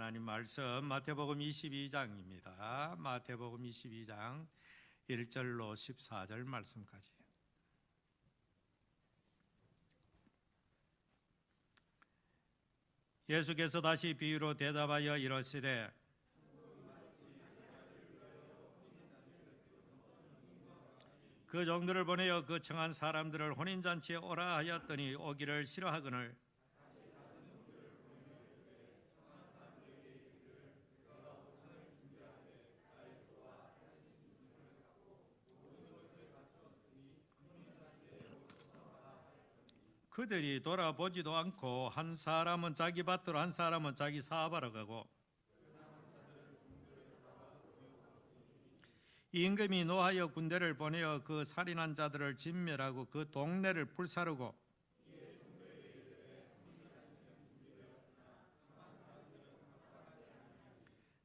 하나님 말씀 마태복음 22장입니다. 마태복음 22장 1절로 14절 말씀까지. 예수께서 다시 비유로 대답하여 이르시되 그 종들을 보내어 그 청한 사람들을 혼인잔치에 오라 하였더니 오기를 싫어하거늘 그들이 돌아보지도 않고 한 사람은 자기 밭으로 한 사람은 자기 사업하러 가고 임금이 노하여 군대를 보내어 그 살인한 자들을 진멸하고 그 동네를 불사르고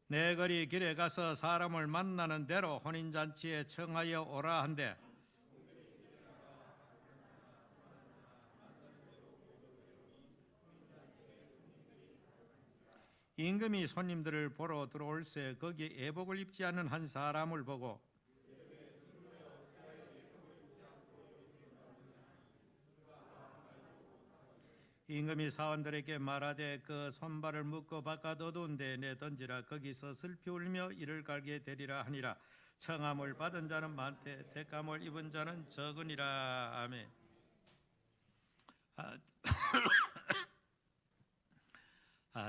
내 거리 길에 가서 사람을 만나는 대로 혼인잔치에 청하여 오라 한대 임금이 손님들을 보러 들어올새 거기 예복을 입지 않은 한 사람을 보고 임금이 사원들에게 말하되 그 손발을 묶어 바깥 어두운 데에 내던지라 거기서 슬피 울며 이를 갈게 되리라 하니라. 청함을 받은 자는 많되 대감을 입은 자는 적으니라. 아멘.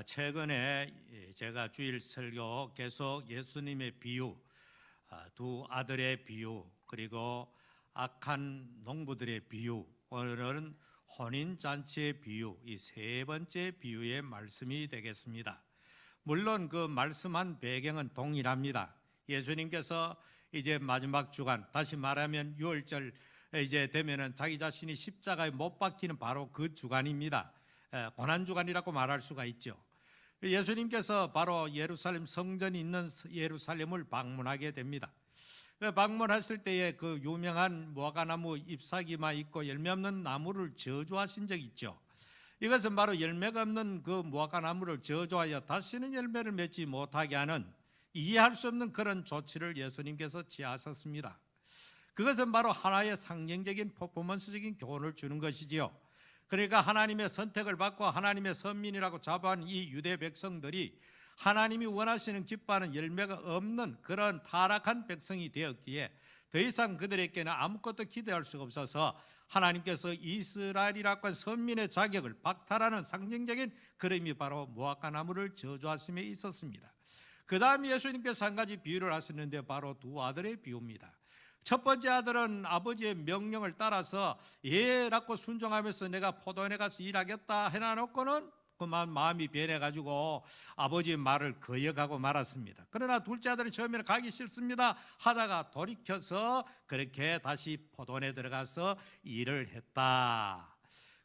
최근에 제가 주일 설교 계속 예수님의 비유, 두 아들의 비유, 그리고 악한 농부들의 비유, 오늘은 혼인잔치의 비유, 이 세 번째 비유의 말씀이 되겠습니다. 물론 그 말씀한 배경은 동일합니다. 예수님께서 이제 마지막 주간, 다시 말하면 유월절 이제 되면은 자기 자신이 십자가에 못 박히는 바로 그 주간입니다. 고난주간이라고 말할 수가 있죠. 예수님께서 바로 예루살렘 성전이 있는 예루살렘을 방문하게 됩니다. 방문했을 때에 그 유명한 무화과나무 잎사귀만 있고 열매 없는 나무를 저주하신 적이 있죠. 이것은 바로 열매가 없는 그 무화과나무를 저주하여 다시는 열매를 맺지 못하게 하는 이해할 수 없는 그런 조치를 예수님께서 취하셨습니다. 그것은 바로 하나의 상징적인 퍼포먼스적인 교훈을 주는 것이지요. 그러니까 하나님의 선택을 받고 하나님의 선민이라고 자부하는 이 유대 백성들이 하나님이 원하시는 기뻐하는 열매가 없는 그런 타락한 백성이 되었기에 더 이상 그들에게는 아무것도 기대할 수가 없어서 하나님께서 이스라엘이라고 한 선민의 자격을 박탈하는 상징적인 그림이 바로 무화과나무를 저주하심에 있었습니다. 그 다음 예수님께서 한 가지 비유를 하셨는데 바로 두 아들의 비유입니다. 첫 번째 아들은 아버지의 명령을 따라서 예라고 순종하면서 내가 포도원에 가서 일하겠다 해놔놓고는 그만 마음이 변해가지고 아버지의 말을 거역하고 말았습니다. 그러나 둘째 아들이 처음에는 가기 싫습니다 하다가 돌이켜서 그렇게 다시 포도원에 들어가서 일을 했다.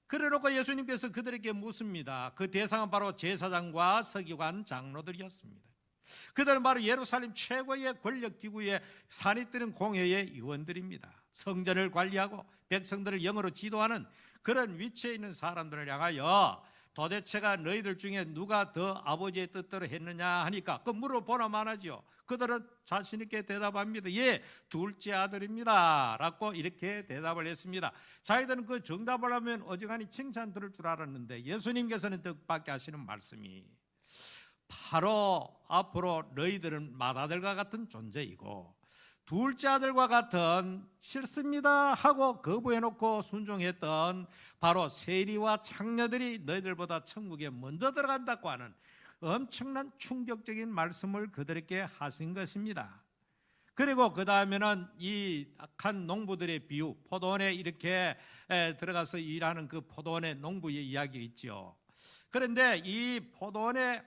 그래놓고 예수님께서 그들에게 묻습니다. 그 대상은 바로 제사장과 서기관 장로들이었습니다. 그들은 바로 예루살렘 최고의 권력기구의 산이 뜨는 공회의 의원들입니다. 성전을 관리하고 백성들을 영으로 지도하는 그런 위치에 있는 사람들을 향하여 도대체가 너희들 중에 누가 더 아버지의 뜻대로 했느냐 하니까 그 물어보나 마나지요. 그들은 자신 있게 대답합니다. 예, 둘째 아들입니다 라고 이렇게 대답을 했습니다. 자기들은 그 정답을 하면 어지간히 칭찬 들을 줄 알았는데 예수님께서는 뜻밖의 하시는 말씀이 바로 앞으로 너희들은 맏아들과 같은 존재이고 둘째 아들과 같은 싫습니다 하고 거부해놓고 순종했던 바로 세리와 창녀들이 너희들보다 천국에 먼저 들어간다고 하는 엄청난 충격적인 말씀을 그들에게 하신 것입니다. 그리고 그 다음에는 이 악한 농부들의 비유, 포도원에 이렇게 들어가서 일하는 그 포도원의 농부의 이야기 있죠. 그런데 이 포도원에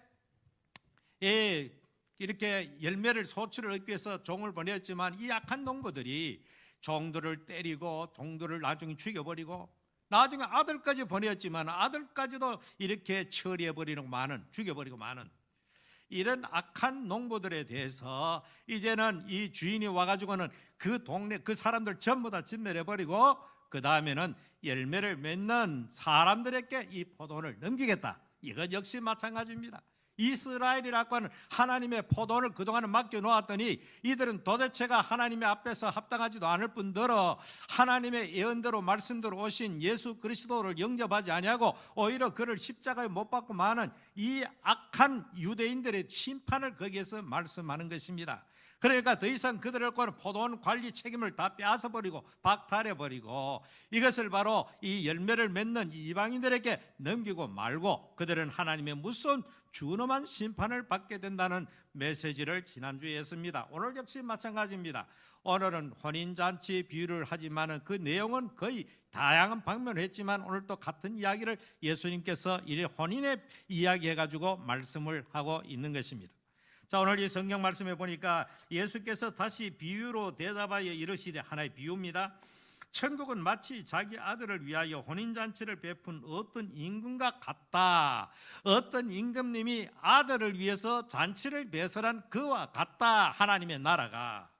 이렇게 열매를 소출을 얻기 위해서 종을 보냈지만 이 악한 농부들이 종들을 때리고 종들을 나중에 죽여버리고 나중에 아들까지 보냈지만 아들까지도 이렇게 처리해버리는 많은, 죽여버리고 많은 이런 악한 농부들에 대해서 이제는 이 주인이 와가지고는 그 동네 그 사람들 전부 다 진멸해버리고 그 다음에는 열매를 맺는 사람들에게 이 포도원을 넘기겠다. 이것 역시 마찬가지입니다. 이스라엘이라고 하는 하나님의 포도원을 그동안은 맡겨놓았더니 이들은 도대체가 하나님의 앞에서 합당하지도 않을 뿐더러 하나님의 예언대로 말씀대로 오신 예수 그리스도를 영접하지 아니하고 오히려 그를 십자가에 못 박고 마는 이 악한 유대인들의 심판을 거기에서 말씀하는 것입니다. 그러니까 더 이상 그들을 꼬는 포도원 관리 책임을 다 빼앗아버리고 박탈해버리고 이것을 바로 이 열매를 맺는 이방인들에게 넘기고 말고 그들은 하나님의 무서운 준엄한 심판을 받게 된다는 메시지를 지난주에 했습니다. 오늘 역시 마찬가지입니다. 오늘은 혼인잔치 비유를 하지만 그 내용은 거의 다양한 방면을 했지만 오늘 또 같은 이야기를 예수님께서 이 혼인의 이야기 해가지고 말씀을 하고 있는 것입니다. 자, 오늘 이 성경 말씀에 보니까 예수께서 다시 비유로 대답하여 이르시되, 하나의 비유입니다. 천국은 마치 자기 아들을 위하여 혼인잔치를 베푼 어떤 임금과 같다. 어떤 임금님이 아들을 위해서 잔치를 배설한 그와 같다. 하나님의 나라가.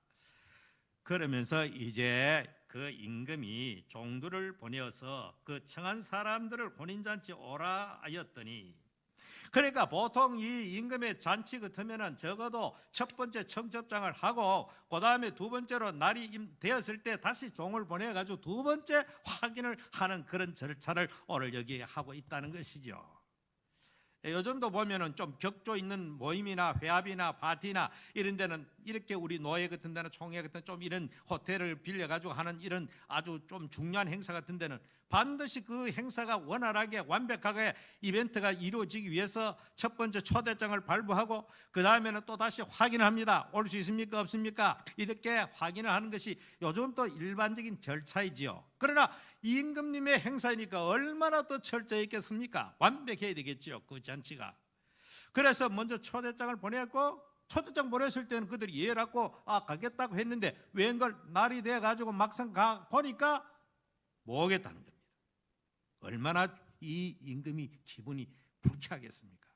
그러면서 이제 그 임금이 종들을 보내어서 그 청한 사람들을 혼인잔치 오라 하였더니, 그러니까 보통 이 임금의 잔치 같으면은 적어도 첫 번째 청첩장을 하고 그 다음에 두 번째로 날이 되었을 때 다시 종을 보내가지고 두 번째 확인을 하는 그런 절차를 오늘 여기 하고 있다는 것이죠. 요즘도 보면은 좀 격조 있는 모임이나 회합이나 파티나 이런 데는 이렇게 우리 노예 같은 데는 총회 같은 좀 이런 호텔을 빌려가지고 하는 이런 아주 좀 중요한 행사 같은 데는 반드시 그 행사가 원활하게 완벽하게 이벤트가 이루어지기 위해서 첫 번째 초대장을 발부하고 그 다음에는 또 다시 확인합니다. 올 수 있습니까 없습니까? 이렇게 확인을 하는 것이 요즘 또 일반적인 절차이지요. 그러나 임금님의 행사이니까 얼마나 더 철저히 있겠습니까? 완벽해야 되겠죠, 그 잔치가. 그래서 먼저 초대장을 보냈고, 초대장 보냈을 때는 그들이 이해를 하고 가겠다고 했는데 웬걸 날이 돼가지고 막상 가 보니까 못 오겠다는 겁니다. 얼마나 이 임금이 기분이 불쾌하겠습니까?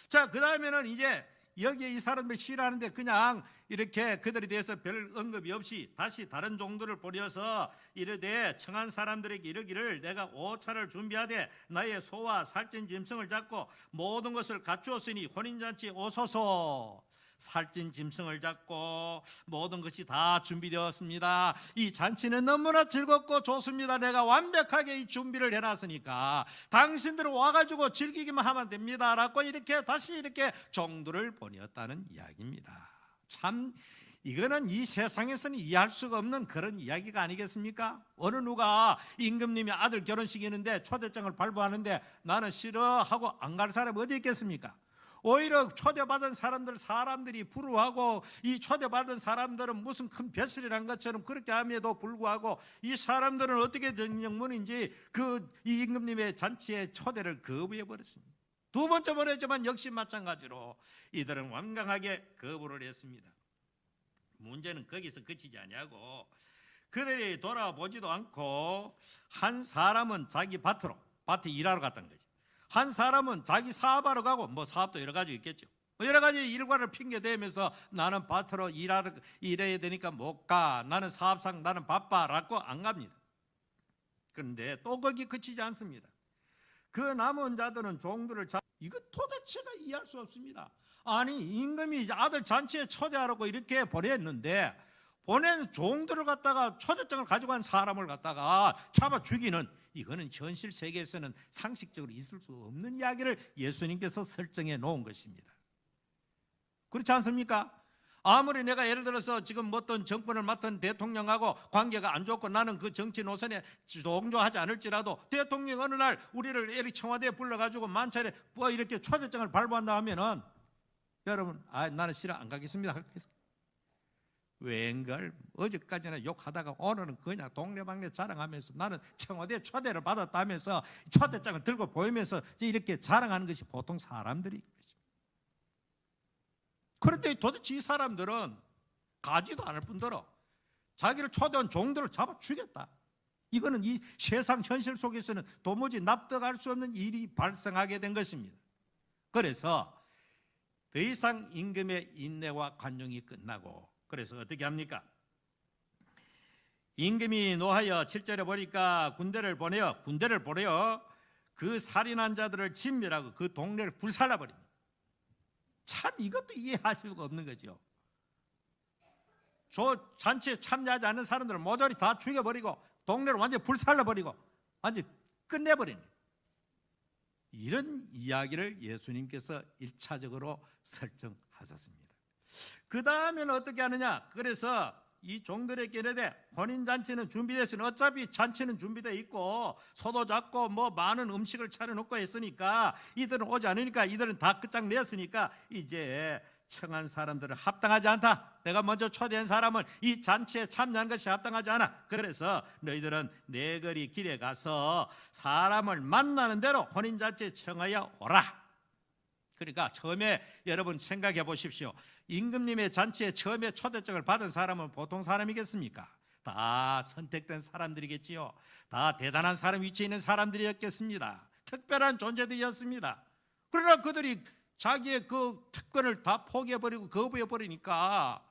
자, 그 다음에는 이제 여기에 이 사람들이 싫어하는데 그냥 이렇게 그들에 대해서 별 언급이 없이 다시 다른 종들을 보내어서 이르되 청한 사람들에게 이르기를 내가 오차를 준비하되 나의 소와 살찐 짐승을 잡고 모든 것을 갖추었으니 혼인잔치에 오소서. 살찐 짐승을 잡고 모든 것이 다 준비되었습니다. 이 잔치는 너무나 즐겁고 좋습니다. 내가 완벽하게 이 준비를 해놨으니까 당신들은 와가지고 즐기기만 하면 됩니다 라고 이렇게 다시 이렇게 종들을 보냈다는 이야기입니다. 참 이거는 이 세상에서는 이해할 수가 없는 그런 이야기가 아니겠습니까? 어느 누가 임금님이 아들 결혼식이는데 초대장을 발부하는데 나는 싫어하고 안 갈 사람이 어디 있겠습니까? 오히려 초대받은 사람들이 불우하고 이 초대받은 사람들은 무슨 큰 벼슬이란 것처럼 그렇게 함에도 불구하고 이 사람들은 어떻게 된 영문인지 이 임금님의 잔치에 초대를 거부해 버렸습니다. 두 번째 보냈지만 역시 마찬가지로 이들은 완강하게 거부를 했습니다. 문제는 거기서 그치지 아니하고 그들이 돌아보지도 않고 한 사람은 자기 밭에 일하러 갔다는 거죠. 한 사람은 자기 사업하러 가고 뭐 사업도 여러 가지 있겠죠. 여러 가지 일과를 핑계대면서 나는 밭으로 일해야 되니까 못 가. 나는 사업상 나는 바빠라고 안 갑니다. 그런데 또 거기 그치지 않습니다. 그 남은 자들은 종들을 이거 도대체가 이해할 수 없습니다. 아니 임금이 아들 잔치에 초대하라고 이렇게 보냈는데 보낸 종들을 갖다가 초대장을 가지고 간 사람을 갖다가 잡아 죽이는 이거는 현실 세계에서는 상식적으로 있을 수 없는 이야기를 예수님께서 설정해 놓은 것입니다. 그렇지 않습니까? 아무리 내가 예를 들어서 지금 어떤 정권을 맡은 대통령하고 관계가 안 좋고 나는 그 정치 노선에 동조하지 않을지라도 대통령이 어느 날 우리를 이렇게 청와대에 불러가지고 만차례 뭐 이렇게 초대장을 발부한다 하면은 여러분 나는 싫어 안 가겠습니다. 웬걸 어제까지는 욕하다가 오늘은 그냥 동네방네 자랑하면서 나는 청와대 초대를 받았다면서 초대장을 들고 보이면서 이렇게 자랑하는 것이 보통 사람들이 그런데 도대체 이 사람들은 가지도 않을 뿐더러 자기를 초대한 종들을 잡아 죽였다. 이거는 이 세상 현실 속에서는 도무지 납득할 수 없는 일이 발생하게 된 것입니다. 그래서 더 이상 임금의 인내와 관용이 끝나고 그래서 어떻게 합니까? 임금이 노하여 7절에 보니까 군대를 보내어 그 살인한 자들을 진멸하고 그 동네를 불살라버립니다. 참 이것도 이해할 수가 없는 거죠. 저 잔치에 참여하지 않는 사람들을 모조리 다 죽여버리고 동네를 완전히 불살라버리고 완전히 끝내버리는, 이런 이야기를 예수님께서 1차적으로 설정하셨습니다. 그 다음에는 어떻게 하느냐, 그래서 이 종들에게 이르되 혼인잔치는 준비됐으니, 어차피 잔치는 준비되어 있고 소도 잡고 뭐 많은 음식을 차려놓고 했으니까 이들은 오지 않으니까, 이들은 다 끝장냈으니까 이제 청한 사람들은 합당하지 않다. 내가 먼저 초대한 사람은 이 잔치에 참여한 것이 합당하지 않아. 그래서 너희들은 네 거리 길에 가서 사람을 만나는 대로 혼인잔치에 청하여 오라. 그러니까 처음에 여러분 생각해 보십시오. 임금님의 잔치에 처음에 초대장을 받은 사람은 보통 사람이겠습니까? 다 선택된 사람들이겠지요. 다 대단한 사람, 위치에 있는 사람들이었겠습니다. 특별한 존재들이었습니다. 그러나 그들이 자기의 그 특권을 다 포기해버리고 거부해버리니까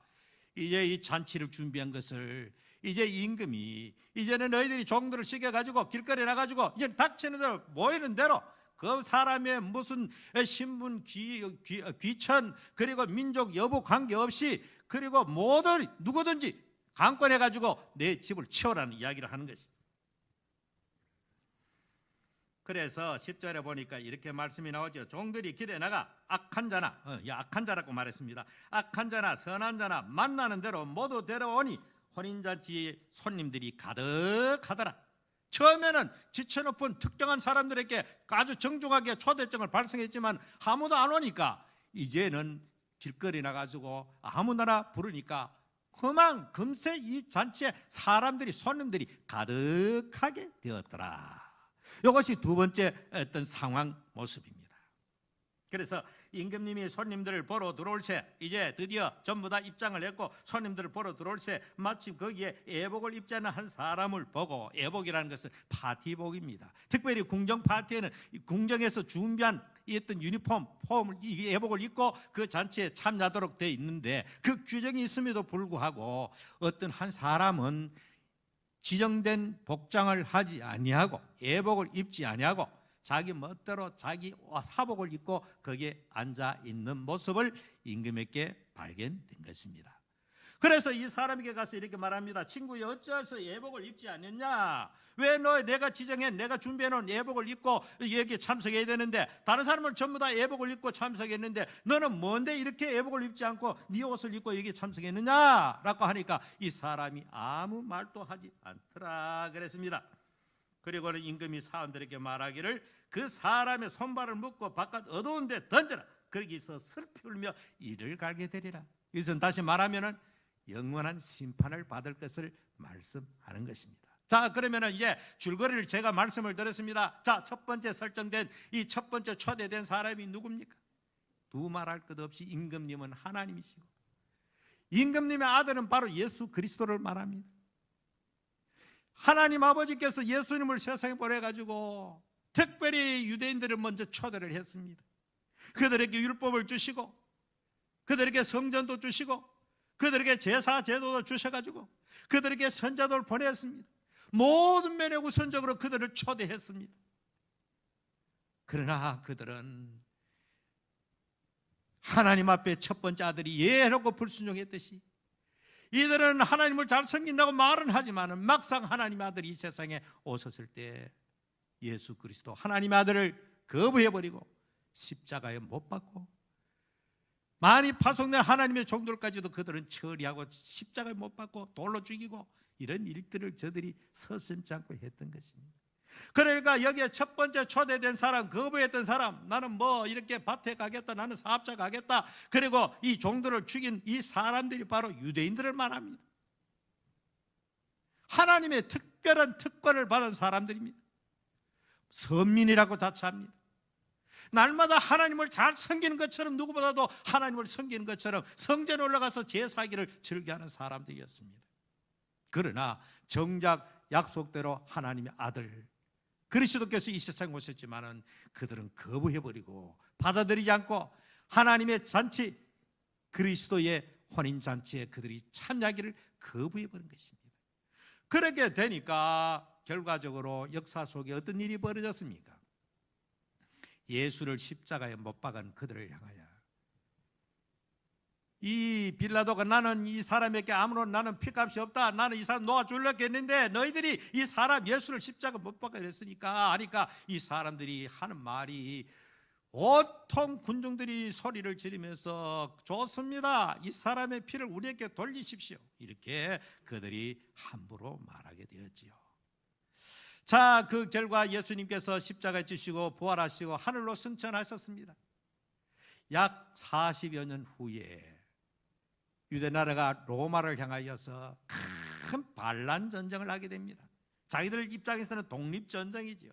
이제 이 잔치를 준비한 것을 이제 임금이, 이제는 너희들이 종들을 시켜가지고 길거리에 나가지고 이제 닥치는 대로 모이는 대로 그 사람의 무슨 신분, 귀천, 그리고 민족 여부 관계없이, 그리고 모든 누구든지 강권해가지고 내 집을 치우라는 이야기를 하는 것입니다. 그래서 10절에 보니까 이렇게 말씀이 나오죠. 종들이 길에 나가 악한 자나, 악한 자라고 말했습니다. 악한 자나 선한 자나 만나는 대로 모두 데려오니 혼인잔치 손님들이 가득하더라. 처음에는 지체높은 특정한 사람들에게 아주 정중하게 초대장을 발송했지만 아무도 안 오니까 이제는 길거리 나가지고 아무나 부르니까 그만 금세 이 잔치에 사람들이, 손님들이 가득하게 되었더라. 이것이 두 번째 어떤 상황 모습입니다. 그래서 임금님이 손님들을 보러 들어올새, 이제 드디어 전부 다 입장을 했고 손님들을 보러 들어올새 마침 거기에 예복을 입지 않은 한 사람을 보고, 예복이라는 것은 파티복입니다. 특별히 궁정 파티에는 궁정에서 준비한 이 어떤 유니폼, 폼을, 이 예복을 입고 그 잔치에 참여하도록 되어 있는데, 그 규정이 있음에도 불구하고 어떤 한 사람은 지정된 복장을 하지 아니하고 예복을 입지 아니하고 자기 멋대로 자기 사복을 입고 거기에 앉아 있는 모습을 임금에게 발견된 것입니다. 그래서 이 사람에게 가서 이렇게 말합니다. 친구야, 어찌해서 예복을 입지 않느냐? 왜 내가 지정해, 내가 준비해놓은 예복을 입고 여기에 참석해야 되는데, 다른 사람은 전부 다 예복을 입고 참석했는데 너는 뭔데 이렇게 예복을 입지 않고 네 옷을 입고 여기에 참석했느냐? 라고 하니까 이 사람이 아무 말도 하지 않더라 그랬습니다. 그리고는 임금이 사원들에게 말하기를 그 사람의 손발을 묶고 바깥 어두운 데 던져라. 거기서 슬피 울며 이를 갈게 되리라. 이것은 다시 말하면은 영원한 심판을 받을 것을 말씀하는 것입니다. 자, 그러면은 이제 줄거리를 제가 말씀을 드렸습니다. 자, 첫 번째 설정된 이 첫 번째 초대된 사람이 누굽니까? 두말할 것 없이 임금님은 하나님이시고 임금님의 아들은 바로 예수 그리스도를 말합니다. 하나님 아버지께서 예수님을 세상에 보내가지고 특별히 유대인들을 먼저 초대를 했습니다. 그들에게 율법을 주시고 그들에게 성전도 주시고 그들에게 제사 제도도 주셔가지고 그들에게 선자도를 보냈습니다. 모든 면에 우선적으로 그들을 초대했습니다. 그러나 그들은 하나님 앞에 첫 번째 아들이 예하고 불순종했듯이 이들은 하나님을 잘 섬긴다고 말은 하지만 막상 하나님의 아들이 이 세상에 오셨을 때 예수 그리스도 하나님의 아들을 거부해버리고 십자가에 못 박고 많이 파송된 하나님의 종들까지도 그들은 처리하고 십자가에 못 박고 돌로 죽이고 이런 일들을 저들이 서슴지 않고 했던 것입니다. 그러니까 여기에 첫 번째 초대된 사람, 거부했던 사람, 나는 뭐 이렇게 밭에 가겠다, 나는 사업자 가겠다, 그리고 이 종들을 죽인 이 사람들이 바로 유대인들을 말합니다. 하나님의 특별한 특권을 받은 사람들입니다. 선민이라고 자처합니다. 날마다 하나님을 잘 섬기는 것처럼, 누구보다도 하나님을 섬기는 것처럼 성전에 올라가서 제사기를 즐겨하는 사람들이었습니다. 그러나 정작 약속대로 하나님의 아들 그리스도께서 이 세상에 오셨지만은 그들은 거부해버리고 받아들이지 않고 하나님의 잔치, 그리스도의 혼인잔치에 그들이 참여하기를 거부해버린 것입니다. 그렇게 되니까 결과적으로 역사 속에 어떤 일이 벌어졌습니까? 예수를 십자가에 못 박은 그들을 향하여 이 빌라도가 나는 이 사람에게 아무런 나는 피값이 없다, 나는 이 사람 놓아주려고 했는데 너희들이 이 사람 예수를 십자가 못 박아 그랬으니까 하니까 이 사람들이 하는 말이 온통 군중들이 소리를 지르면서 좋습니다, 이 사람의 피를 우리에게 돌리십시오, 이렇게 그들이 함부로 말하게 되었지요. 자, 그 결과 예수님께서 십자가에 지시고 부활하시고 하늘로 승천하셨습니다. 약 40여 년 후에 유대 나라가 로마를 향하여서 큰 반란 전쟁을 하게 됩니다. 자기들 입장에서는 독립 전쟁이지요.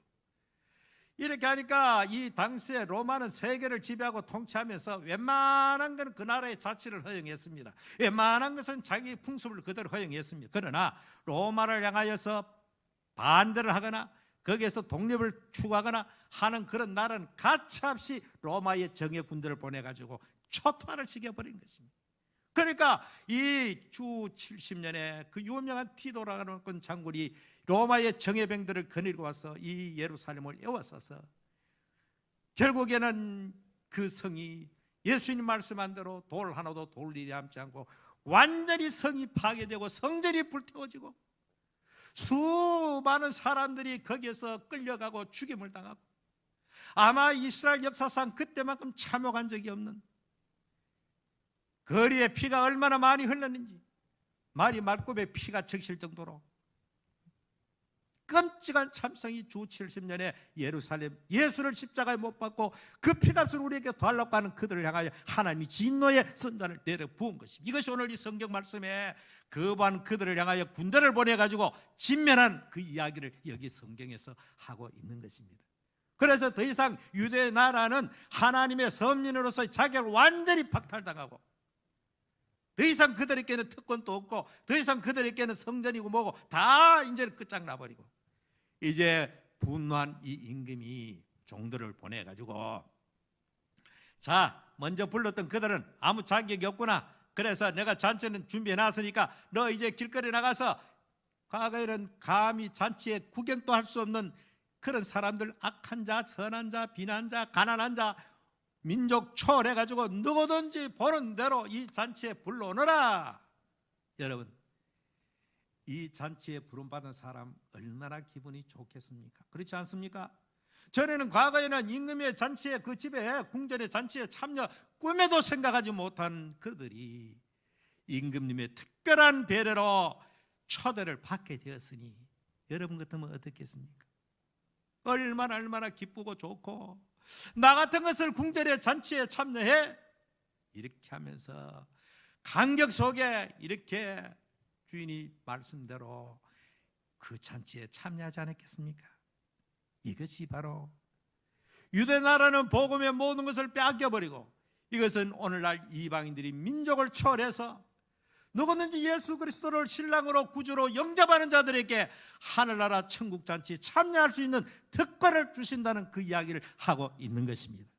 이렇게 하니까 이 당시에 로마는 세계를 지배하고 통치하면서 웬만한 것은 그 나라의 자치를 허용했습니다. 웬만한 것은 자기 풍습을 그대로 허용했습니다. 그러나 로마를 향하여서 반대를 하거나 거기에서 독립을 추구하거나 하는 그런 나라는 가차없이 로마의 정예 군대를 보내가지고 초토화를 시켜버린 것입니다. 그러니까 이 주 70년에 그 유명한 티도라는 장군이 로마의 정예병들을 거느리고 와서 이 예루살렘을 에워싸서 결국에는 그 성이 예수님 말씀한 대로 돌 하나도 돌 일이 남지 않고 완전히 성이 파괴되고 성전이 불태워지고 수많은 사람들이 거기에서 끌려가고 죽임을 당하고 아마 이스라엘 역사상 그때만큼 참혹한 적이 없는, 거리에 피가 얼마나 많이 흘렀는지 말이 말굽에 피가 적실 정도로 끔찍한 참상이 주 70년에 예루살렘 예수를 십자가에 못 박고 그 피값을 우리에게 달라고 하는 그들을 향하여 하나님이 진노의 선단을 내려 부은 것입니다. 이것이 오늘 이 성경 말씀에 거부한 그들을 향하여 군대를 보내가지고 진면한 그 이야기를 여기 성경에서 하고 있는 것입니다. 그래서 더 이상 유대 나라는 하나님의 선민으로서 자격을 완전히 박탈당하고 더 이상 그들에게는 특권도 없고 더 이상 그들에게는 성전이고 뭐고 다 이제 끝장나버리고 이제 분노한 이 임금이 종들을 보내가지고 자, 먼저 불렀던 그들은 아무 자격이 없구나, 그래서 내가 잔치는 준비해놨으니까 너 이제 길거리 나가서, 과거에는 감히 잔치에 구경도 할 수 없는 그런 사람들, 악한 자, 선한 자, 비난 자, 가난한 자 민족 초월해가지고 누구든지 보는 대로 이 잔치에 불러오너라. 여러분, 이 잔치에 부름받은 사람 얼마나 기분이 좋겠습니까? 그렇지 않습니까? 전에는 과거에는 임금의 잔치에 그 집에 궁전의 잔치에 참여 꿈에도 생각하지 못한 그들이 임금님의 특별한 배려로 초대를 받게 되었으니 여러분 같으면 어떻겠습니까? 얼마나 기쁘고 좋고 나 같은 것을 궁전의 잔치에 참여해? 이렇게 하면서 감격 속에 이렇게 주인이 말씀대로 그 잔치에 참여하지 않았겠습니까? 이것이 바로 유대 나라는 복음의 모든 것을 빼앗겨버리고 이것은 오늘날 이방인들이 민족을 초월해서 누구든지 예수 그리스도를 신랑으로 구주로 영접하는 자들에게 하늘나라 천국 잔치에 참여할 수 있는 특권을 주신다는 그 이야기를 하고 있는 것입니다.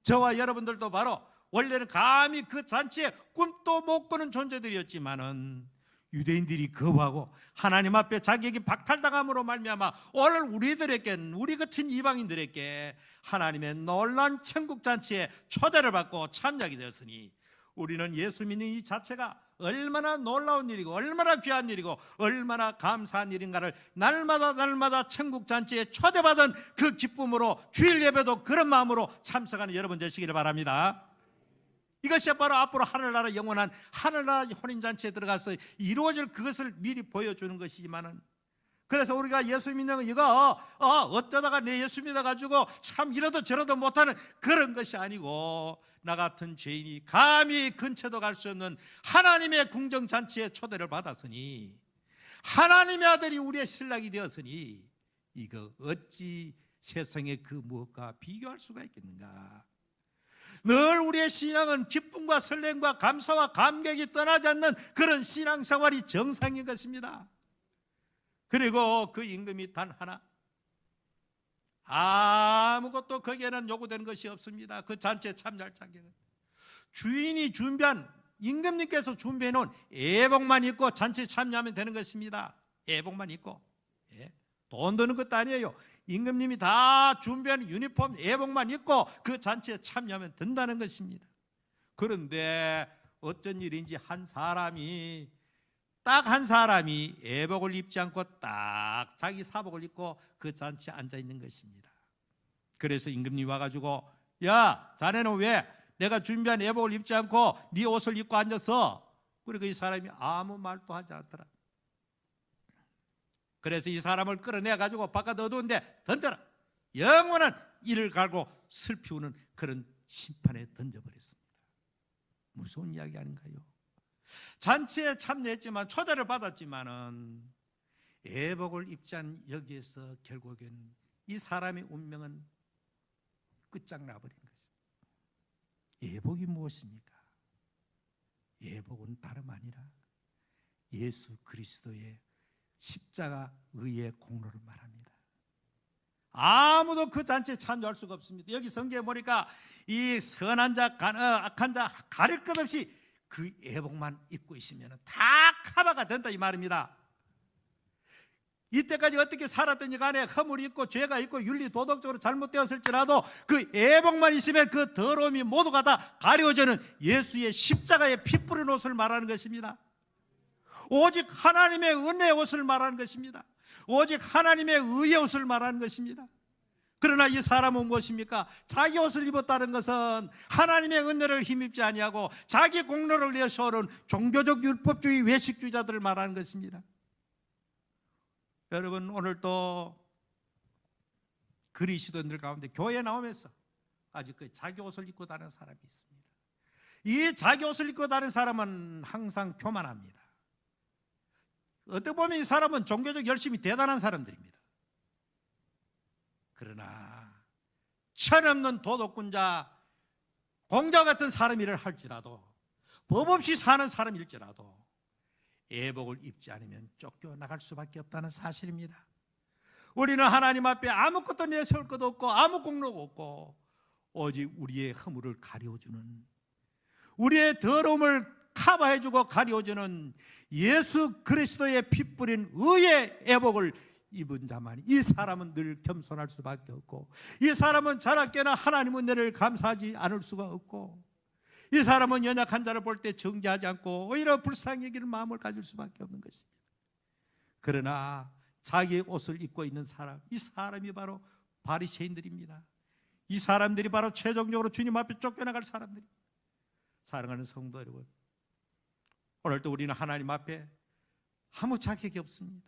저와 여러분들도 바로 원래는 감히 그 잔치에 꿈도 못 꾸는 존재들이었지만은 유대인들이 거부하고 하나님 앞에 자격이 박탈당함으로 말미암아 오늘 우리 같은 이방인들에게 하나님의 놀라운 천국 잔치에 초대를 받고 참여하게 되었으니 우리는 예수 믿는 이 자체가 얼마나 놀라운 일이고 얼마나 귀한 일이고 얼마나 감사한 일인가를 날마다 천국 잔치에 초대받은 그 기쁨으로 주일 예배도 그런 마음으로 참석하는 여러분 되시기를 바랍니다. 이것이 바로 앞으로 하늘나라 영원한 하늘나라 혼인잔치에 들어가서 이루어질 그것을 미리 보여주는 것이지만은, 그래서 우리가 예수 믿는 거 이거 어쩌다가 내 예수 믿어가지고 참 이러도 저러도 못하는 그런 것이 아니고 나 같은 죄인이 감히 근처도 갈 수 없는 하나님의 궁정잔치에 초대를 받았으니 하나님의 아들이 우리의 신랑이 되었으니 이거 어찌 세상의 그 무엇과 비교할 수가 있겠는가. 늘 우리의 신앙은 기쁨과 설렘과 감사와 감격이 떠나지 않는 그런 신앙생활이 정상인 것입니다. 그리고 그 임금이 단 하나 아무것도 거기에는 요구되는 것이 없습니다. 그 잔치에 참여할 자격은 주인이 준비한, 임금님께서 준비해 놓은 예복만 입고 잔치에 참여하면 되는 것입니다. 예복만 입고, 돈 드는 것도 아니에요. 임금님이 다 준비한 유니폼 예복만 입고 그 잔치에 참여하면 된다는 것입니다. 그런데 어쩐 일인지 딱 한 사람이 예복을 입지 않고 딱 자기 사복을 입고 그 잔치에 앉아 있는 것입니다. 그래서 임금님이 와가지고, 야, 자네는 왜 내가 준비한 예복을 입지 않고 네 옷을 입고 앉았어? 그리고 이 사람이 아무 말도 하지 않더라. 그래서 이 사람을 끌어내가지고 바깥 어두운데 던져라. 영원한 이를 갈고 슬피우는 그런 심판에 던져버렸습니다. 무서운 이야기 아닌가요? 잔치에 참여했지만, 초대를 받았지만은 예복을 입지 않은 여기에서 결국엔 이 사람의 운명은 끝장나버린 것입니다. 예복이 무엇입니까? 예복은 다름 아니라 예수 그리스도의 십자가 의의 공로를 말합니다. 아무도 그 잔치에 참여할 수가 없습니다. 여기 성경에 보니까 이 선한 자, 악한 자 가릴 것 없이 그 예복만 입고 있으면 다 커버가 된다 이 말입니다. 이때까지 어떻게 살았든지 간에 허물이 있고 죄가 있고 윤리 도덕적으로 잘못되었을지라도 그 예복만 있으면 그 더러움이 모두가 다 가려져는 예수의 십자가의 피 뿌린 옷을 말하는 것입니다. 오직 하나님의 은혜의 옷을 말하는 것입니다. 오직 하나님의 의의 옷을 말하는 것입니다. 그러나 이 사람은 무엇입니까? 자기 옷을 입었다는 것은 하나님의 은혜를 힘입지 아니하고 자기 공로를 내세우는 종교적 율법주의 외식주의자들을 말하는 것입니다. 여러분, 오늘도 그리스도인들 가운데 교회에 나오면서 아직 그 자기 옷을 입고 다니는 사람이 있습니다. 이 자기 옷을 입고 다니는 사람은 항상 교만합니다. 어떻게 보면 이 사람은 종교적 열심이 대단한 사람들입니다. 그러나 철없는 도덕군자, 공자 같은 사람 일을 할지라도, 법 없이 사는 사람일지라도 예복을 입지 않으면 쫓겨나갈 수밖에 없다는 사실입니다. 우리는 하나님 앞에 아무것도 내세울 것도 없고 아무 공로가 없고 오직 우리의 허물을 가려주는, 우리의 더러움을 커버해주고 가려주는 예수 그리스도의 피 뿌린 의의 예복을 입은 자만이, 이 사람은 늘 겸손할 수밖에 없고, 이 사람은 자라깨나 하나님 은혜를 감사하지 않을 수가 없고, 이 사람은 연약한 자를 볼 때 정죄하지 않고 오히려 불쌍히 여기는 마음을 가질 수밖에 없는 것입니다. 그러나 자기의 옷을 입고 있는 사람, 이 사람이 바로 바리새인들입니다. 이 사람들이 바로 최종적으로 주님 앞에 쫓겨나갈 사람들입니다. 사랑하는 성도 여러분, 오늘도 우리는 하나님 앞에 아무 자격이 없습니다.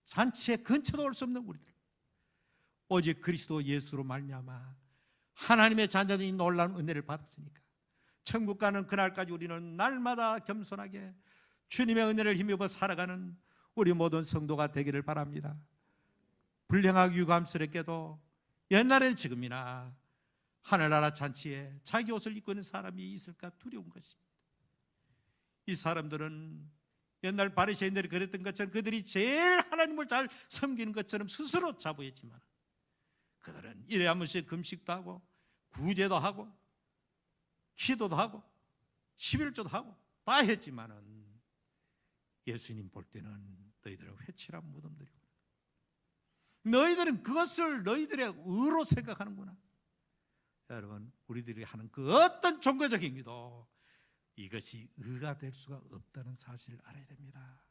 잔치에 근처도 올 수 없는 우리들, 오직 그리스도 예수로 말미암아 하나님의 자녀들이 놀라운 은혜를 받았으니까 천국 가는 그날까지 우리는 날마다 겸손하게 주님의 은혜를 힘입어 살아가는 우리 모든 성도가 되기를 바랍니다. 불행하고 유감스럽게도 옛날에는 지금이나 하늘나라 잔치에 자기 옷을 입고 있는 사람이 있을까 두려운 것입니다. 이 사람들은 옛날 바리새인들이 그랬던 것처럼 그들이 제일 하나님을 잘 섬기는 것처럼 스스로 자부했지만, 그들은 일에 한 번씩 금식도 하고 구제도 하고 기도도 하고 11조도 하고 다 했지만은 예수님 볼 때는 너희들은 회칠한 무덤들이고, 너희들은 그것을 너희들의 의로 생각하는구나. 여러분, 우리들이 하는 그 어떤 종교적인 기도, 이것이 의가 될 수가 없다는 사실을 알아야 됩니다.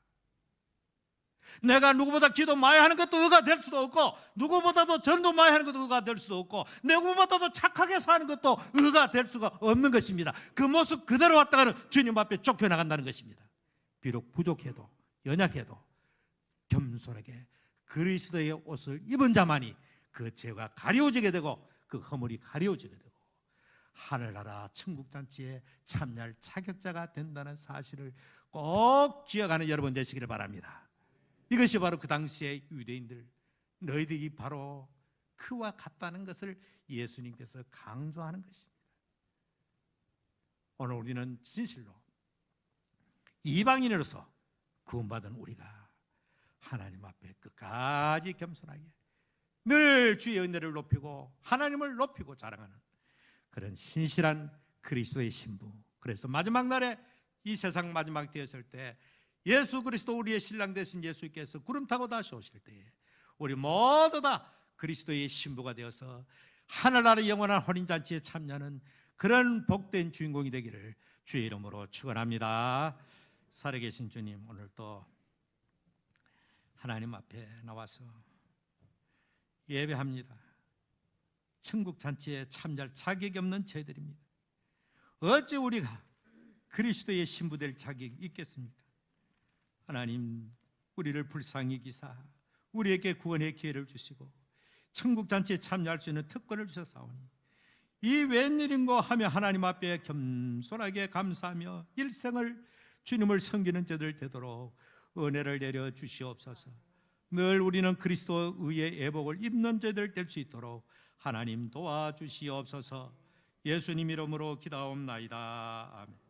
내가 누구보다 기도 많이 하는 것도 의가 될 수도 없고, 누구보다도 전도 많이 하는 것도 의가 될 수도 없고, 누구보다도 착하게 사는 것도 의가 될 수가 없는 것입니다. 그 모습 그대로 왔다가는 주님 앞에 쫓겨나간다는 것입니다. 비록 부족해도 연약해도 겸손하게 그리스도의 옷을 입은 자만이 그 죄가 가려지게 되고 그 허물이 가려지게 되고 하늘나라 천국잔치에 참여할 자격자가 된다는 사실을 꼭 기억하는 여러분 되시기를 바랍니다. 이것이 바로 그 당시의 유대인들, 너희들이 바로 그와 같다는 것을 예수님께서 강조하는 것입니다. 오늘 우리는 진실로 이방인으로서 구원받은 우리가 하나님 앞에 끝까지 겸손하게 늘 주의 은혜를 높이고 하나님을 높이고 자랑하는 그런 신실한 그리스도의 신부, 그래서 마지막 날에 이 세상 마지막 되었을 때 예수 그리스도 우리의 신랑 되신 예수께서 구름 타고 다시 오실 때에 우리 모두 다 그리스도의 신부가 되어서 하늘나라 영원한 혼인잔치에 참여하는 그런 복된 주인공이 되기를 주의 이름으로 축원합니다. 살아계신 주님, 오늘 또 하나님 앞에 나와서 예배합니다. 천국 잔치에 참여할 자격이 없는 저희들입니다. 어찌 우리가 그리스도의 신부 될 자격이 있겠습니까? 하나님, 우리를 불쌍히 여기사 우리에게 구원의 기회를 주시고 천국 잔치에 참여할 수 있는 특권을 주셨사오니 이 웬일인고 하며 하나님 앞에 겸손하게 감사하며 일생을 주님을 섬기는 자들 되도록 은혜를 내려 주시옵소서. 늘 우리는 그리스도 의의 애복을 입는 자들 될 수 있도록 하나님 도와주시옵소서. 예수님 이름으로 기도하옵나이다. 아멘.